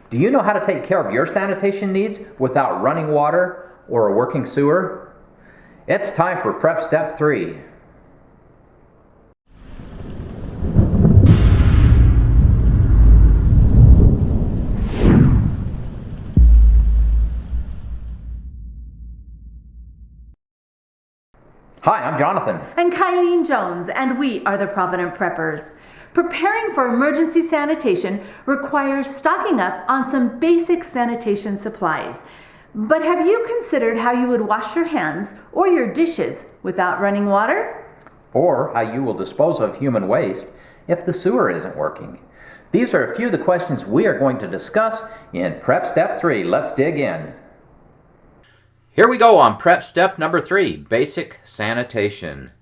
Do you know how to take care of your sanitation needs without running water or a working sewer? It's time for Prep Step 3. Hi, I'm Jonathan. And Kylene Jones, and we are the Provident Preppers. Preparing for emergency sanitation requires stocking up on some basic sanitation supplies. But have you considered how you would wash your hands or your dishes without running water? Or how you will dispose of human waste if the sewer isn't working. These are a few of the questions we are going to discuss in Prep Step 3. Let's dig in. Here we go on Prep Step number 3, Basic Sanitation.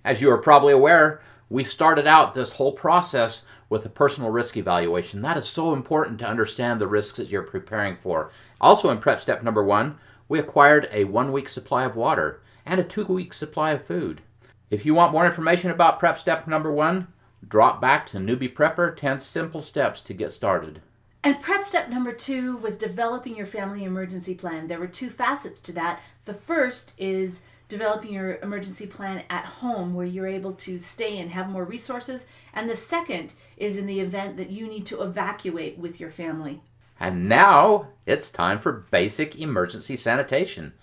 As you are probably aware, we started out this whole process with a personal risk evaluation. That is so important to understand the risks that you're preparing for. Also in Prep Step number 1, we acquired a 1-week supply of water and a 2-week supply of food. If you want more information about Prep Step number 1, drop back to Newbie Prepper 10 Simple Steps to get started. And prep step number 2 was developing your family emergency plan. There were 2 facets to that. The first is developing your emergency plan at home where you're able to stay and have more resources. And the second is in the event that you need to evacuate with your family. And now it's time for basic emergency sanitation.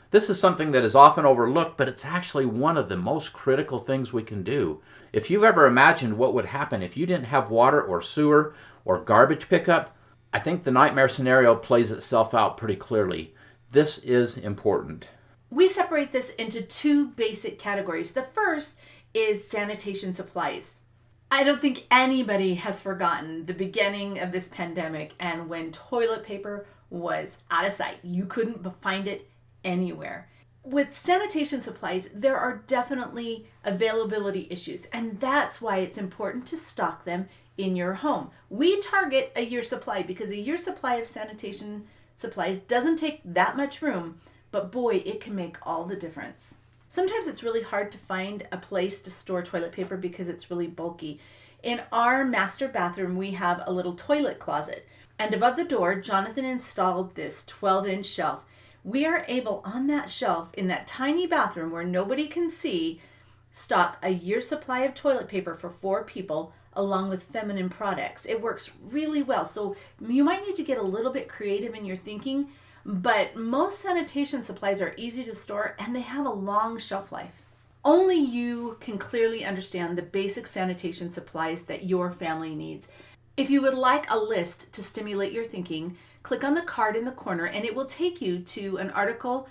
This is something that is often overlooked, but it's actually one of the most critical things we can do. If you've ever imagined what would happen if you didn't have water or sewer or garbage pickup, I think the nightmare scenario plays itself out pretty clearly. This is important. We separate this into 2 basic categories. The first is sanitation supplies. I don't think anybody has forgotten the beginning of this pandemic and when toilet paper was out of sight. You couldn't find it anywhere. With sanitation supplies, there are definitely availability issues, and that's why it's important to stock them in your home. We target a year's supply because a year's supply of sanitation supplies doesn't take that much room, but boy, it can make all the difference. Sometimes it's really hard to find a place to store toilet paper because it's really bulky. In our master bathroom, we have a little toilet closet, and above the door, Jonathan installed this 12-inch shelf. We are able on that shelf in that tiny bathroom where nobody can see, stock a year's supply of toilet paper for 4 people along with feminine products. It works really well. So you might need to get a little bit creative in your thinking, but most sanitation supplies are easy to store and they have a long shelf life. Only you can clearly understand the basic sanitation supplies that your family needs. If you would like a list to stimulate your thinking, click on the card in the corner and it will take you to an article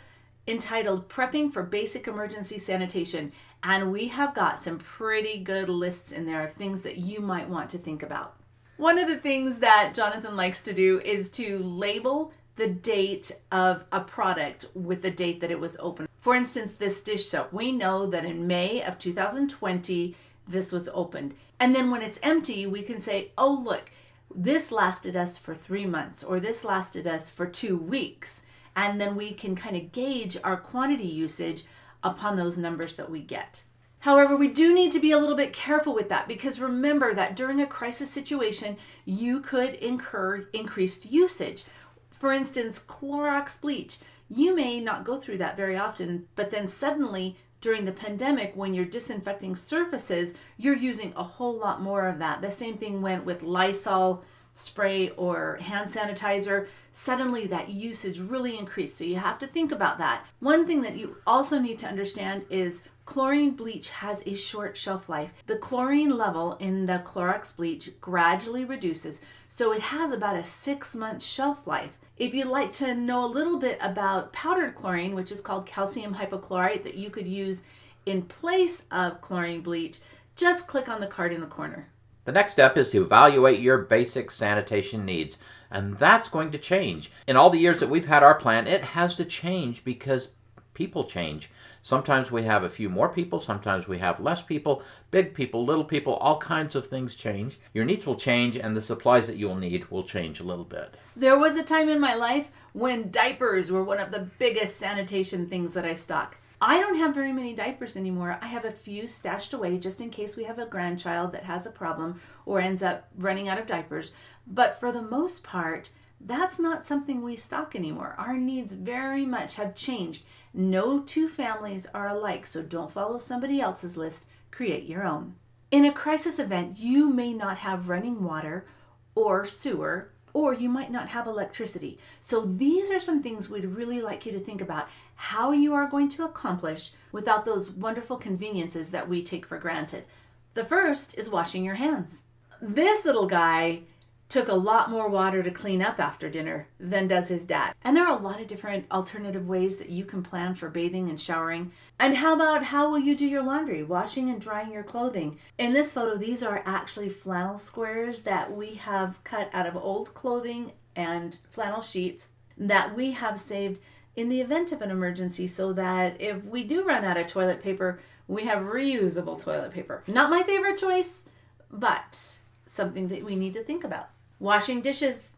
entitled Prepping for Basic Emergency Sanitation. And we have got some pretty good lists in there of things that you might want to think about. One of the things that Jonathan likes to do is to label the date of a product with the date that it was opened. For instance, this dish soap, we know that in May of 2020, this was opened. And then when it's empty, we can say, oh, look, this lasted us for 3 months, or this lasted us for 2 weeks. And then we can kind of gauge our quantity usage upon those numbers that we get. However, we do need to be a little bit careful with that because remember that during a crisis situation, you could incur increased usage. For instance, Clorox bleach. You may not go through that very often, but then suddenly during the pandemic, when you're disinfecting surfaces, you're using a whole lot more of that. The same thing went with Lysol spray or hand sanitizer. Suddenly that usage really increased. So you have to think about that. One thing that you also need to understand is chlorine bleach has a short shelf life. The chlorine level in the Clorox bleach gradually reduces, so it has about a 6-month shelf life. If you'd like to know a little bit about powdered chlorine, which is called calcium hypochlorite that you could use in place of chlorine bleach, just click on the card in the corner. The next step is to evaluate your basic sanitation needs, and that's going to change. In all the years that we've had our plan, it has to change because people change. Sometimes we have a few more people, sometimes we have less people, big people, little people, all kinds of things change. Your needs will change and the supplies that you'll need will change a little bit. There was a time in my life when diapers were one of the biggest sanitation things that I stock. I don't have very many diapers anymore. I have a few stashed away just in case we have a grandchild that has a problem or ends up running out of diapers. But for the most part, that's not something we stock anymore. Our needs very much have changed. No two families are alike, so don't follow somebody else's list. Create your own. In a crisis event, you may not have running water or sewer, or you might not have electricity. So these are some things we'd really like you to think about how you are going to accomplish without those wonderful conveniences that we take for granted. The first is washing your hands. This little guy took a lot more water to clean up after dinner than does his dad. And there are a lot of different alternative ways that you can plan for bathing and showering. And how will you do your laundry, washing and drying your clothing? In this photo, these are actually flannel squares that we have cut out of old clothing and flannel sheets that we have saved in the event of an emergency so that if we do run out of toilet paper, we have reusable toilet paper. Not my favorite choice, but something that we need to think about. Washing dishes.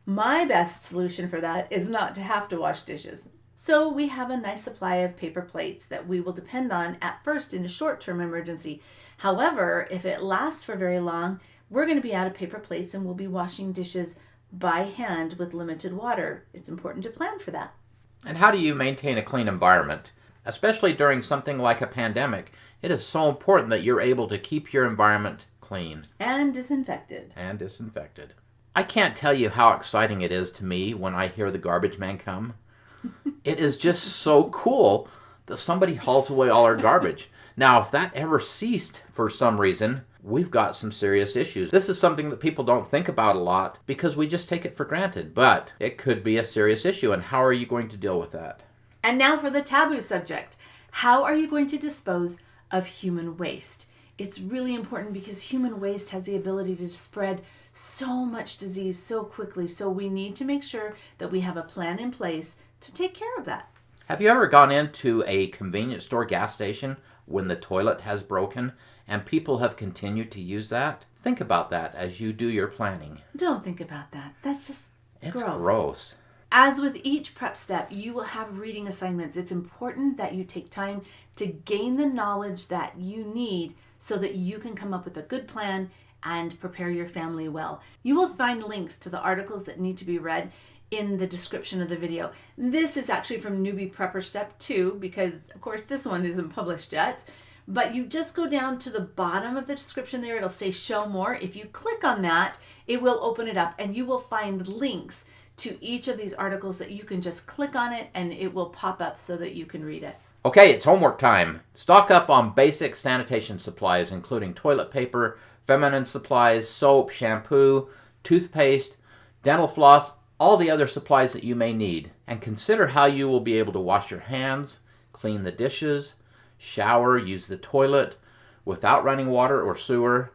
My best solution for that is not to have to wash dishes. So we have a nice supply of paper plates that we will depend on at first in a short-term emergency. However, if it lasts for very long, we're going to be out of paper plates and we'll be washing dishes by hand with limited water. It's important to plan for that. And how do you maintain a clean environment? Especially during something like a pandemic, it is so important that you're able to keep your environment clean. And disinfected. I can't tell you how exciting it is to me when I hear the garbage man come. It is just so cool that somebody hauls away all our garbage. Now, if that ever ceased for some reason, we've got some serious issues. This is something that people don't think about a lot because we just take it for granted, but it could be a serious issue, and how are you going to deal with that? And now for the taboo subject. How are you going to dispose of human waste? It's really important because human waste has the ability to spread so much disease so quickly. So we need to make sure that we have a plan in place to take care of that. Have you ever gone into a convenience store gas station when the toilet has broken and people have continued to use that? Think about that as you do your planning. Don't think about that. That's just gross. As with each prep step, you will have reading assignments. It's important that you take time to gain the knowledge that you need so that you can come up with a good plan and prepare your family well. You will find links to the articles that need to be read in the description of the video. This is actually from Newbie Prepper Step 2 because, of course, this one isn't published yet. But you just go down to the bottom of the description there. It'll say Show More. If you click on that, it will open it up and you will find links to each of these articles that you can just click on it and it will pop up so that you can read it. Okay, it's homework time. Stock up on basic sanitation supplies, including toilet paper, feminine supplies, soap, shampoo, toothpaste, dental floss, all the other supplies that you may need. And consider how you will be able to wash your hands, clean the dishes, shower, use the toilet without running water or sewer.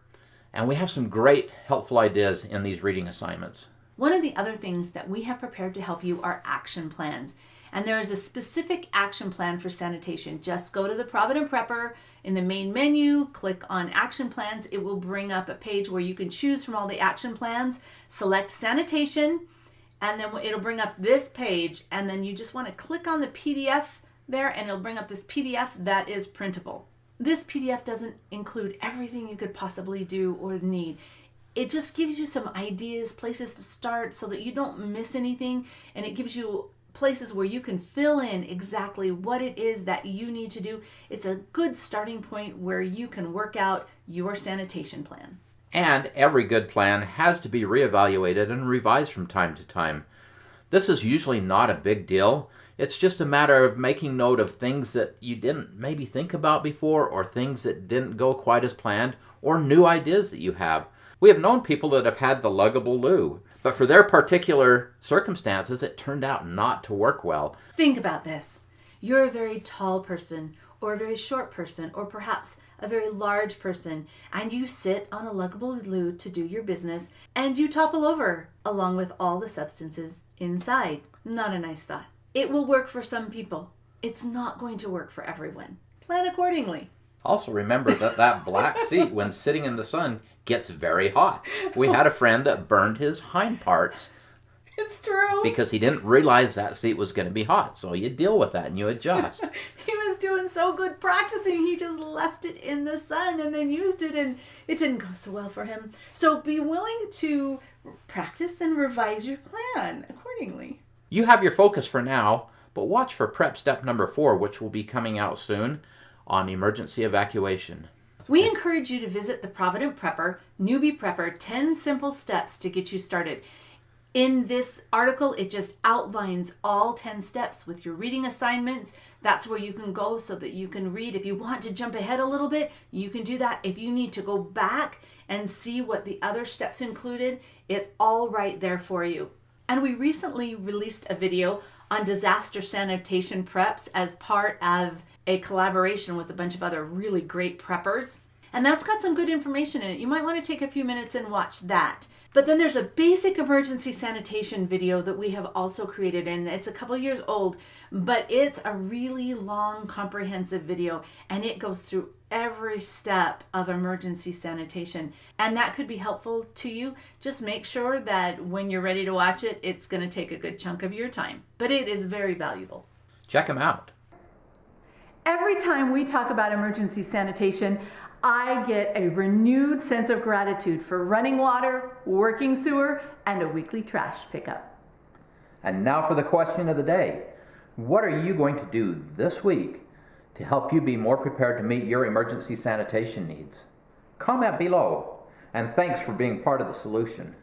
And we have some great helpful ideas in these reading assignments. One of the other things that we have prepared to help you are action plans. And there is a specific action plan for sanitation. Just go to the Provident Prepper in the main menu, click on action plans. It will bring up a page where you can choose from all the action plans, select sanitation, and then it'll bring up this page. And then you just want to click on the PDF there and it'll bring up this PDF that is printable. This PDF doesn't include everything you could possibly do or need. It just gives you some ideas, places to start so that you don't miss anything, and it gives you places where you can fill in exactly what it is that you need to do. It's a good starting point where you can work out your sanitation plan. And every good plan has to be reevaluated and revised from time to time. This is usually not a big deal. It's just a matter of making note of things that you didn't maybe think about before, or things that didn't go quite as planned, or new ideas that you have. We have known people that have had the luggable loo, but for their particular circumstances, it turned out not to work well. Think about this. You're a very tall person, or a very short person, or perhaps a very large person, and you sit on a luggable loo to do your business, and you topple over, along with all the substances inside. Not a nice thought. It will work for some people. It's not going to work for everyone. Plan accordingly. Also remember that black seat, when sitting in the sun, gets very hot. We had a friend that burned his hind parts. It's true. Because he didn't realize that seat was going to be hot. So you deal with that and you adjust. He was doing so good practicing. He just left it in the sun and then used it, and it didn't go so well for him. So be willing to practice and revise your plan accordingly. You have your focus for now, but watch for prep step number 4, which will be coming out soon on emergency evacuation. We encourage you to visit the Provident Prepper, Newbie Prepper, 10 Simple Steps to Get You Started. In this article, it just outlines all 10 steps with your reading assignments. That's where you can go so that you can read. If you want to jump ahead a little bit, you can do that. If you need to go back and see what the other steps included, it's all right there for you. And we recently released a video on disaster sanitation preps as part of a collaboration with a bunch of other really great preppers. And that's got some good information in it. You might want to take a few minutes and watch that. But then there's a basic emergency sanitation video that we have also created, and it's a couple years old, but it's a really long, comprehensive video, and it goes through every step of emergency sanitation. And that could be helpful to you. Just make sure that when you're ready to watch it, it's going to take a good chunk of your time. But it is very valuable. Check them out. Every time we talk about emergency sanitation, I get a renewed sense of gratitude for running water, working sewer, and a weekly trash pickup. And now for the question of the day. What are you going to do this week to help you be more prepared to meet your emergency sanitation needs? Comment below, and thanks for being part of the solution.